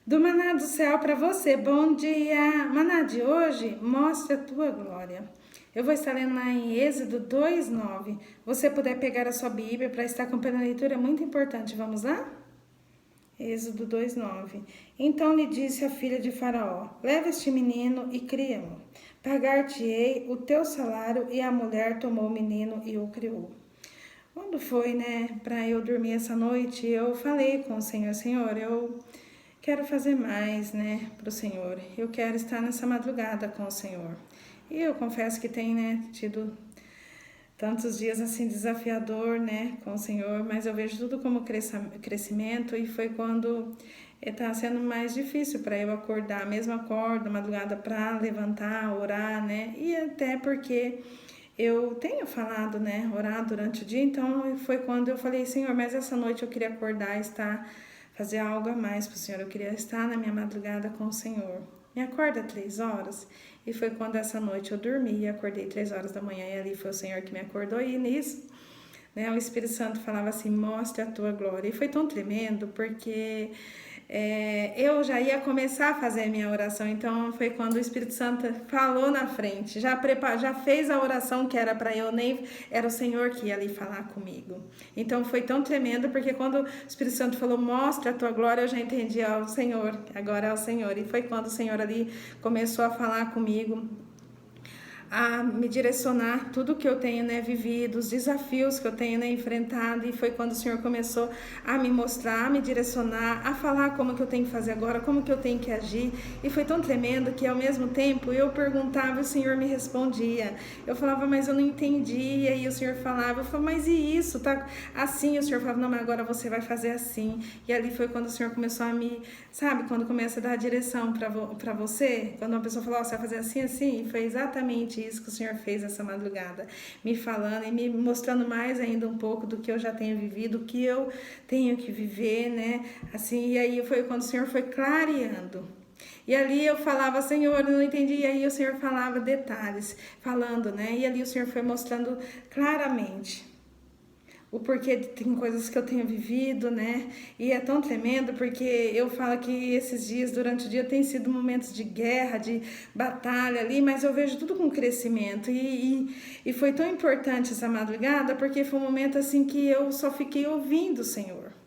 Do maná do céu para você, bom dia! Maná de hoje, mostra a tua glória. Eu vou estar lendo lá em Êxodo 2:9. Você puder pegar a sua Bíblia para estar acompanhando a leitura, é muito importante. Vamos lá? Êxodo 2:9. Então lhe disse a filha de Faraó: leva este menino e cria-o. Pagar-te-ei o teu salário. E a mulher tomou o menino e o criou. Quando foi, para eu dormir essa noite, eu falei com o Senhor: Senhor, eu quero fazer mais, para o Senhor. Eu quero estar nessa madrugada com o Senhor. E eu confesso que tem, tido tantos dias assim desafiador, com o Senhor, mas eu vejo tudo como crescimento e foi quando está sendo mais difícil para eu acordar, mesmo acordo madrugada para levantar, orar, e até porque eu tenho falado, orar durante o dia, então foi quando eu falei: Senhor, mas essa noite eu queria acordar e fazer algo a mais para o Senhor, eu queria estar na minha madrugada com o Senhor. Me acorda 3 horas. E foi quando essa noite eu dormi e acordei 3 horas da manhã, e ali foi o Senhor que me acordou. E nisso, o Espírito Santo falava assim: mostre a tua glória. E foi tão tremendo porque eu já ia começar a fazer a minha oração. Então foi quando o Espírito Santo falou na frente, já fez a oração que era para eu, nem era o Senhor que ia ali falar comigo. Então foi tão tremendo porque quando o Espírito Santo falou: mostra a tua glória, eu já entendi: ó, o Senhor, agora é o Senhor. E foi quando o Senhor ali começou a falar comigo, a me direcionar tudo que eu tenho, vivido, os desafios que eu tenho, enfrentado. E foi quando o Senhor começou a me mostrar, a me direcionar, a falar como que eu tenho que fazer agora, como que eu tenho que agir. E foi tão tremendo que ao mesmo tempo eu perguntava e o Senhor me respondia. Eu falava: mas eu não entendi. E aí o Senhor falava, eu falava: mas e isso? Tá assim? E o Senhor falava: não, mas agora você vai fazer assim. E ali foi quando o Senhor começou a me, sabe, quando começa a dar a direção para você, quando uma pessoa falou: oh, você vai fazer assim, assim. E foi exatamente isso que o Senhor fez essa madrugada, me falando e me mostrando mais ainda um pouco do que eu já tenho vivido, o que eu tenho que viver, assim. E aí foi quando o Senhor foi clareando. E ali eu falava: Senhor, eu não entendi. E aí o Senhor falava detalhes, falando, E ali o Senhor foi mostrando claramente o porquê tem coisas que eu tenho vivido, E é tão tremendo porque eu falo que esses dias, durante o dia, tem sido momentos de guerra, de batalha ali, mas eu vejo tudo com crescimento. E foi tão importante essa madrugada porque foi um momento assim que eu só fiquei ouvindo o Senhor.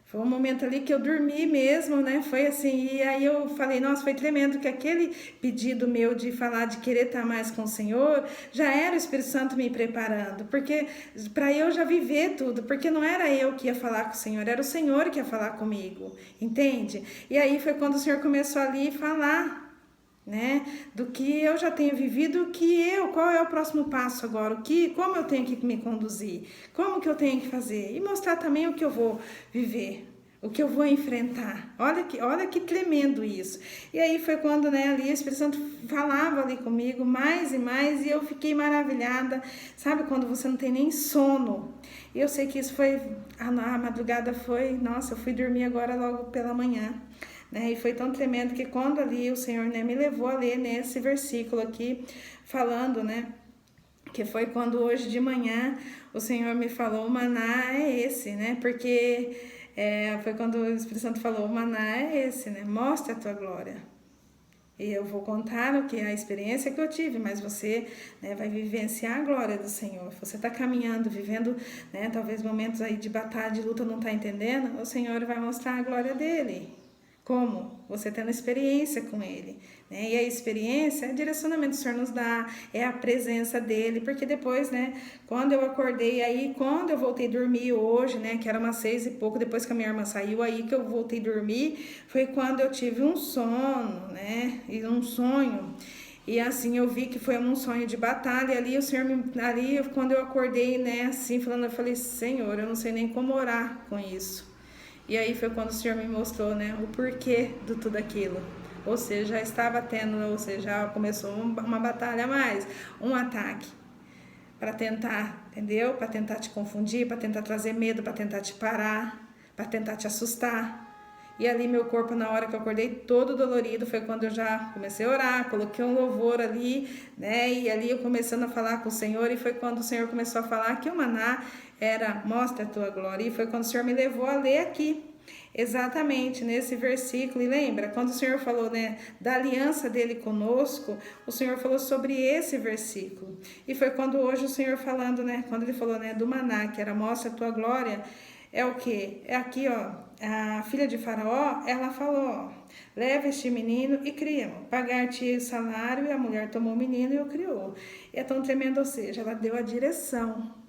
Foi um momento ali que eu dormi mesmo, Foi assim, e aí eu falei: nossa, foi tremendo, que aquele pedido meu de falar, de querer estar mais com o Senhor, já era o Espírito Santo me preparando, porque para eu já viver tudo, porque não era eu que ia falar com o Senhor, era o Senhor que ia falar comigo, entende? E aí foi quando o Senhor começou ali a falar, do que eu já tenho vivido, qual é o próximo passo agora, como eu tenho que me conduzir, como que eu tenho que fazer, e mostrar também o que eu vou viver, o que eu vou enfrentar. Olha que tremendo isso. E aí foi quando, ali o Espírito Santo falava ali comigo mais e mais, e eu fiquei maravilhada. Sabe quando você não tem nem sono? E eu sei que isso foi, a madrugada foi, nossa, eu fui dormir agora logo pela manhã. E foi tão tremendo que quando ali o Senhor, me levou a ler nesse versículo aqui, falando, que foi quando hoje de manhã o Senhor me falou: o maná é esse, porque foi quando o Espírito Santo falou: o maná é esse, mostra a tua glória. E eu vou contar o que é a experiência que eu tive, mas você, vai vivenciar a glória do Senhor. Você está caminhando, vivendo, talvez momentos aí de batalha, de luta, não está entendendo, o Senhor vai mostrar a glória dele. Como? Você tendo experiência com Ele. E a experiência é o direcionamento que o Senhor nos dá, é a presença dEle, porque depois, quando eu acordei, aí quando eu voltei a dormir hoje, que era umas 6 e pouco, depois que a minha irmã saiu, aí que eu voltei a dormir, foi quando eu tive um sono, e um sonho. E assim eu vi que foi um sonho de batalha. E ali o Senhor, ali quando eu acordei, assim, falando, eu falei: Senhor, eu não sei nem como orar com isso. E aí foi quando o Senhor me mostrou, o porquê de tudo aquilo. Ou seja, já estava tendo, ou seja, já começou uma batalha a mais, um ataque para tentar, entendeu? Para tentar te confundir, para tentar trazer medo, para tentar te parar, para tentar te assustar. E ali meu corpo, na hora que eu acordei todo dolorido, foi quando eu já comecei a orar, coloquei um louvor ali, E ali eu começando a falar com o Senhor, e foi quando o Senhor começou a falar que o maná era: mostra a tua glória. E foi quando o Senhor me levou a ler aqui, Exatamente, nesse versículo, e lembra, quando o Senhor falou, né, da aliança dele conosco, o Senhor falou sobre esse versículo, e foi quando hoje o Senhor falando, né, quando ele falou, né, do maná, que era mostra a tua glória, é o que? É aqui, ó, a filha de Faraó, ela falou, ó, leva este menino e cria-o, pagar-te o salário, e a mulher tomou o menino e o criou. E é tão tremendo, ou seja, ela deu a direção,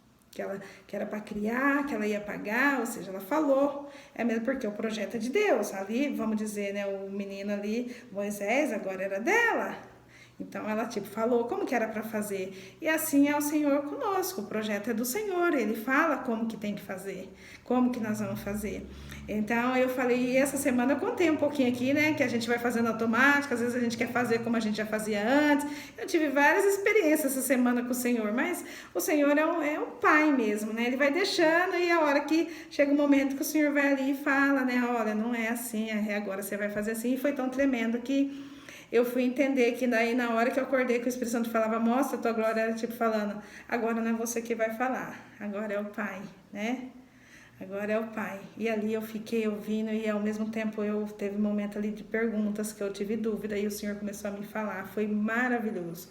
que era para criar, que ela ia pagar, ou seja, ela falou, é mesmo porque o projeto é de Deus, ali, vamos dizer, né, o menino ali, Moisés, agora era dela, então ela tipo falou como que era para fazer, e assim é o Senhor conosco, o projeto é do Senhor, ele fala como que tem que fazer, como que nós vamos fazer. Então eu falei, essa semana eu contei um pouquinho aqui, né, que a gente vai fazendo automático, às vezes a gente quer fazer como a gente já fazia antes. Eu tive várias experiências essa semana com o Senhor, mas o Senhor é um pai mesmo, né, ele vai deixando, e a hora que chega o momento que o Senhor vai ali e fala, né, olha, não é assim, agora você vai fazer assim, e foi tão tremendo que eu fui entender que daí na hora que eu acordei que o Espírito Santo falava, mostra a tua glória, era tipo falando, agora não é você que vai falar, agora é o Pai, né? Agora é o Pai. E ali eu fiquei ouvindo e ao mesmo tempo eu teve um momento ali de perguntas que eu tive dúvida e o Senhor começou a me falar, foi maravilhoso.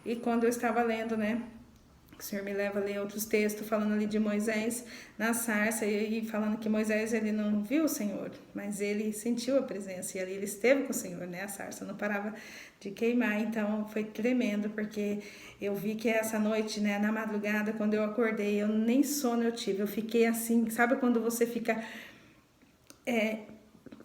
E quando eu estava lendo, né? O Senhor me leva a ler outros textos falando ali de Moisés na sarça e falando que Moisés ele não viu o Senhor, mas ele sentiu a presença e ali ele esteve com o Senhor, né? A sarça não parava de queimar, então foi tremendo porque eu vi que essa noite, né, na madrugada, quando eu acordei, eu nem sono eu tive, eu fiquei assim, sabe quando você fica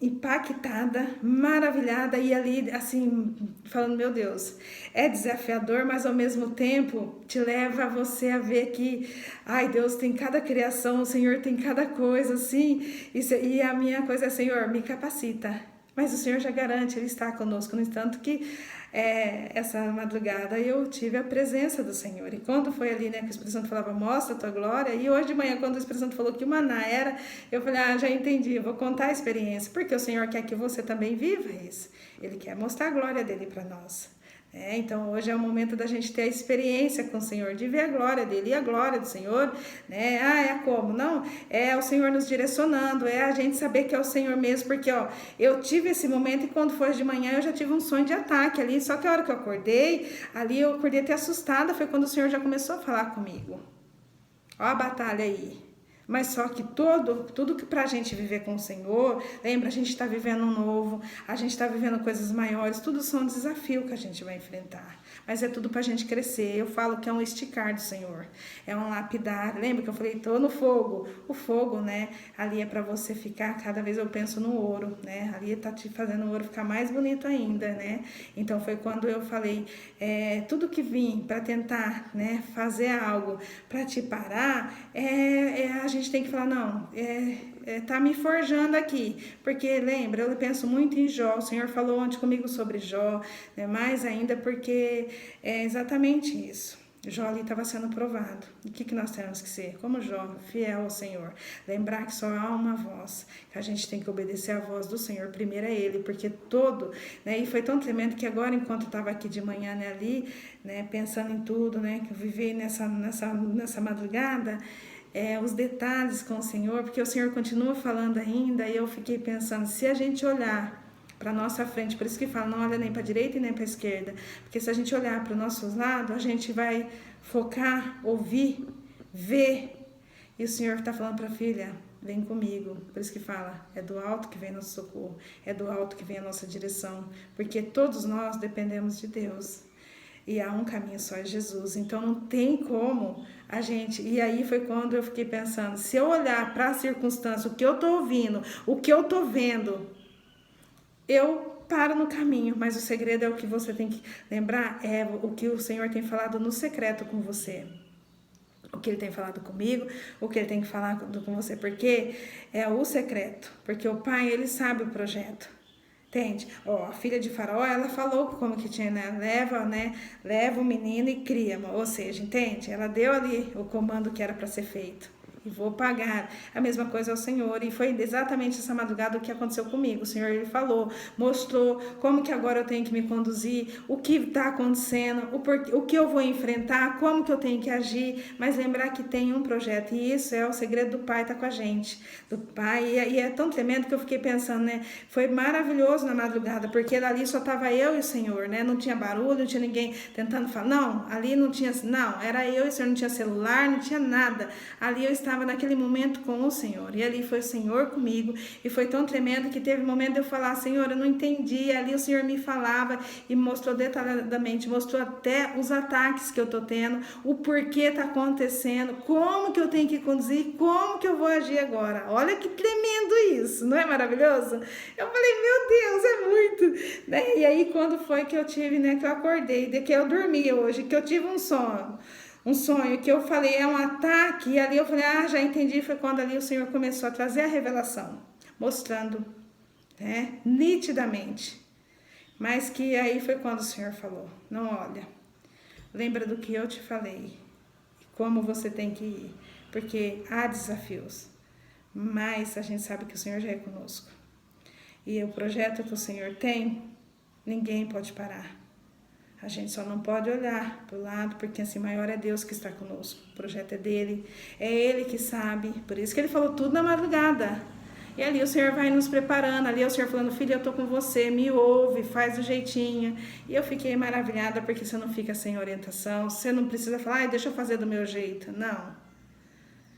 impactada, maravilhada e ali assim, falando, meu Deus, é desafiador, mas ao mesmo tempo te leva a você a ver que, ai, Deus tem cada criação, o Senhor tem cada coisa, assim, e a minha coisa é, Senhor, me capacita, mas o Senhor já garante, Ele está conosco, no entanto que essa madrugada eu tive a presença do Senhor, e quando foi ali, né, que o Espírito Santo falava, mostra a tua glória, e hoje de manhã, quando o Espírito Santo falou que o maná era, eu falei, já entendi, eu vou contar a experiência, porque o Senhor quer que você também viva isso, Ele quer mostrar a glória dEle para nós. Então hoje é o momento da gente ter a experiência com o Senhor, de ver a glória dele, e a glória do Senhor, né? É como? Não, é o Senhor nos direcionando, é a gente saber que é o Senhor mesmo, porque ó, eu tive esse momento e quando foi de manhã eu já tive um sonho de ataque ali, só que a hora que eu acordei, ali eu acordei até assustada, foi quando o Senhor já começou a falar comigo. Ó a batalha aí. Mas só que tudo que pra gente viver com o Senhor, lembra, a gente está vivendo um novo, a gente está vivendo coisas maiores, tudo são desafios que a gente vai enfrentar. Mas é tudo pra gente crescer. Eu falo que é um esticar do Senhor, é um lapidar. Lembra que eu falei, tô no fogo. O fogo, né, ali é pra você ficar, cada vez eu penso no ouro, né, ali tá te fazendo o ouro ficar mais bonito ainda, né. Então foi quando eu falei, tudo que vim pra tentar, né, fazer algo pra te parar, a gente tem que falar, não, tá me forjando aqui, porque lembra, eu penso muito em Jó, o Senhor falou ontem comigo sobre Jó, né, mais ainda porque é exatamente isso. Jó ali estava sendo provado. O que nós temos que ser? Como Jó, fiel ao Senhor. Lembrar que só há uma voz, que a gente tem que obedecer a voz do Senhor. Primeiro é Ele, porque todo, né? E foi tão tremendo que agora, enquanto eu estava aqui de manhã, né, ali, né, pensando em tudo, né, que eu vivi nessa madrugada, os detalhes com o Senhor, porque o Senhor continua falando ainda, e eu fiquei pensando, se a gente olhar para nossa frente, por isso que fala, não olha nem para a direita e nem para a esquerda, porque se a gente olhar para os nossos lados, a gente vai focar, ouvir, ver, e o Senhor está falando para a filha, vem comigo, por isso que fala, é do alto que vem nosso socorro, é do alto que vem a nossa direção, porque todos nós dependemos de Deus, e há um caminho só, é Jesus, então não tem como a gente, e aí foi quando eu fiquei pensando, se eu olhar para a circunstância, o que eu estou ouvindo, o que eu estou vendo, eu paro no caminho, mas o segredo é o que você tem que lembrar, é o que o Senhor tem falado no secreto com você. O que Ele tem falado comigo, o que Ele tem falado com você, porque é o secreto, porque o Pai, Ele sabe o projeto. Entende? A filha de Faraó, ela falou como que tinha, né? Leva o menino e cria, ou seja, entende? Ela deu ali o comando que era para ser feito. e vou pagar a mesma coisa ao Senhor. E foi exatamente essa madrugada o que aconteceu comigo. O Senhor, ele falou, mostrou como que agora eu tenho que me conduzir, o que está acontecendo, o que eu vou enfrentar, como que eu tenho que agir, mas lembrar que tem um projeto, e isso é o segredo do Pai, tá com a gente, do Pai, e é tão tremendo que eu fiquei pensando, né, foi maravilhoso na madrugada, porque ali só tava eu e o Senhor, né, não tinha barulho, não tinha ninguém tentando falar, não, ali não tinha, não, era eu e o Senhor, não tinha celular, não tinha nada, ali eu estava naquele momento com o Senhor, e ali foi o Senhor comigo, e foi tão tremendo que teve um momento de eu falar, Senhor, eu não entendi, ali o Senhor me falava e mostrou detalhadamente, mostrou até os ataques que eu tô tendo, o porquê tá acontecendo, como que eu tenho que conduzir, como que eu vou agir agora, olha que tremendo isso, não é maravilhoso? Eu falei, meu Deus, é muito, né? E aí quando foi que eu tive, né, que eu acordei, de que eu dormi hoje, que eu tive um sonho que eu falei, é um ataque, e ali eu falei, já entendi, foi quando ali o Senhor começou a trazer a revelação, mostrando, né, nitidamente, mas que aí foi quando o Senhor falou, não olha, lembra do que eu te falei, como você tem que ir, porque há desafios, mas a gente sabe que o Senhor já é conosco, e o projeto que o Senhor tem, ninguém pode parar. A gente só não pode olhar para o lado, porque assim, maior é Deus que está conosco. O projeto é dele, é ele que sabe. Por isso que ele falou tudo na madrugada. E ali o Senhor vai nos preparando, ali é o Senhor falando, filha, eu estou com você, me ouve, faz do jeitinho. E eu fiquei maravilhada, porque você não fica sem orientação, você não precisa falar, deixa eu fazer do meu jeito. Não.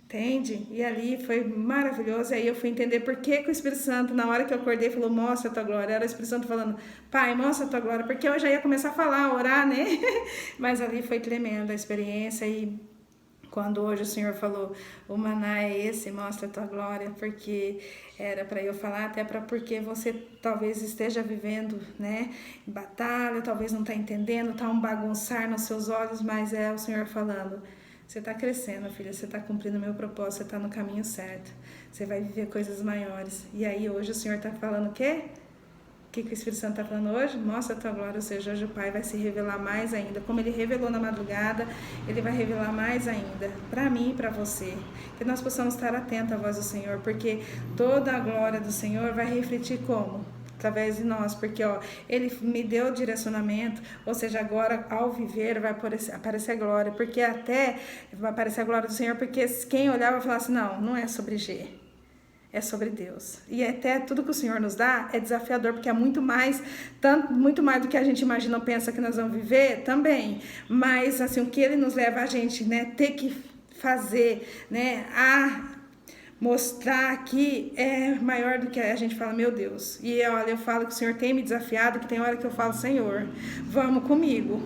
Entende? E ali foi maravilhoso. E aí eu fui entender por que o Espírito Santo, na hora que eu acordei, falou, mostra a tua glória. Era o Espírito Santo falando, Pai, mostra a tua glória. Porque eu já ia começar a falar, a orar, né? Mas ali foi tremenda a experiência. E quando hoje o Senhor falou, o maná é esse, mostra a tua glória. Porque era para eu falar, até porque você talvez esteja vivendo, né, batalha, talvez não está entendendo, está um bagunçar nos seus olhos, mas é o Senhor falando, você está crescendo, filha, você está cumprindo o meu propósito, você está no caminho certo, você vai viver coisas maiores. E aí hoje o Senhor está falando o quê? O que o Espírito Santo está falando hoje? Mostra a tua glória, ou seja, hoje o Pai vai se revelar mais ainda. Como Ele revelou na madrugada, Ele vai revelar mais ainda, para mim e para você. Que nós possamos estar atentos à voz do Senhor, porque toda a glória do Senhor vai refletir como? Através de nós, porque ele me deu direcionamento, ou seja, agora ao viver vai aparecer a glória, porque até vai aparecer a glória do Senhor, porque quem olhar vai falar assim, não é sobre G, é sobre Deus. E até tudo que o Senhor nos dá é desafiador, porque é muito mais do que a gente imagina ou pensa que nós vamos viver também, mas assim, o que ele nos leva a gente, né, ter que fazer, né, mostrar aqui é maior do que a gente fala, meu Deus. E olha, eu falo que o Senhor tem me desafiado, que tem hora que eu falo, Senhor, vamos comigo.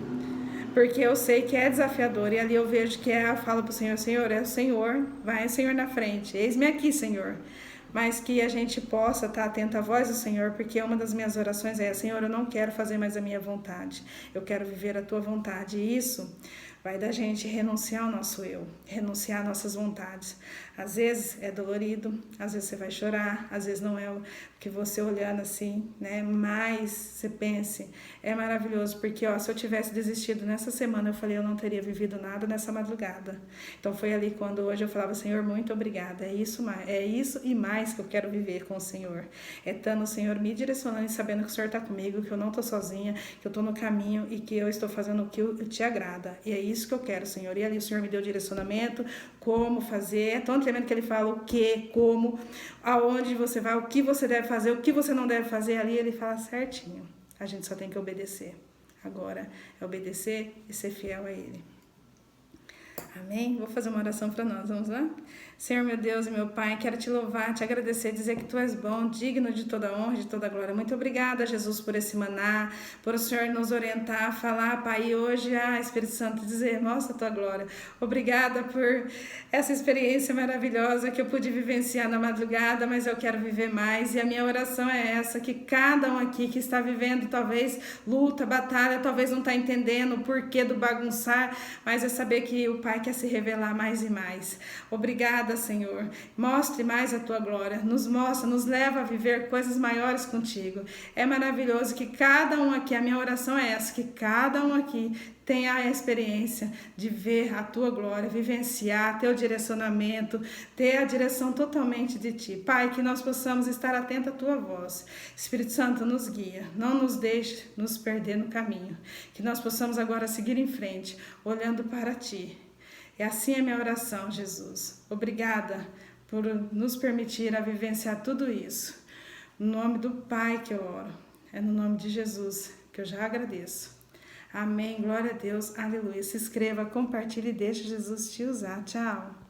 Porque eu sei que é desafiador. E ali eu vejo que eu falo para o Senhor, Senhor, é o Senhor, vai, Senhor, na frente. Eis-me aqui, Senhor. Mas que a gente possa estar atento à voz do Senhor, porque uma das minhas orações é, Senhor, eu não quero fazer mais a minha vontade. Eu quero viver a tua vontade. E isso vai da gente renunciar ao nosso eu, renunciar às nossas vontades. Às vezes é dolorido, às vezes você vai chorar, às vezes não é o que você olhando assim, né? Mas você pense, é maravilhoso, porque se eu tivesse desistido nessa semana, eu falei, eu não teria vivido nada nessa madrugada. Então foi ali quando hoje eu falava, Senhor, muito obrigada, é isso e mais que eu quero viver com o Senhor. É estando o Senhor me direcionando e sabendo que o Senhor está comigo, que eu não estou sozinha, que eu estou no caminho e que eu estou fazendo o que te agrada. E é isso que eu quero, Senhor. E ali o Senhor me deu direcionamento, como fazer. É tão tremendo que Ele fala o que, como, aonde você vai, o que você deve fazer, o que você não deve fazer. Ali Ele fala certinho. A gente só tem que obedecer. Agora é obedecer e ser fiel a Ele. Amém? Vou fazer uma oração para nós, vamos lá? Senhor, meu Deus e meu Pai, quero te louvar, te agradecer, dizer que Tu és bom, digno de toda honra, de toda glória. Muito obrigada, Jesus, por esse maná, por o Senhor nos orientar, falar, Pai, e hoje, Espírito Santo, dizer, mostra a Tua glória. Obrigada por essa experiência maravilhosa que eu pude vivenciar na madrugada, mas eu quero viver mais, e a minha oração é essa, que cada um aqui que está vivendo, talvez, luta, batalha, talvez não está entendendo o porquê do bagunçar, mas é saber que o Pai quer se revelar mais e mais. Obrigada, Obrigada, Senhor. Mostre mais a tua glória. Nos mostra, nos leva a viver coisas maiores contigo. É maravilhoso que cada um aqui, a minha oração é essa, que cada um aqui tenha a experiência de ver a tua glória, vivenciar teu direcionamento, ter a direção totalmente de ti. Pai, que nós possamos estar atentos à tua voz. Espírito Santo, nos guia, não nos deixe nos perder no caminho. Que nós possamos agora seguir em frente, olhando para ti. E assim é minha oração, Jesus. Obrigada por nos permitir a vivenciar tudo isso. No nome do Pai que eu oro. É no nome de Jesus que eu já agradeço. Amém, glória a Deus, aleluia. Se inscreva, compartilhe e deixe Jesus te usar. Tchau.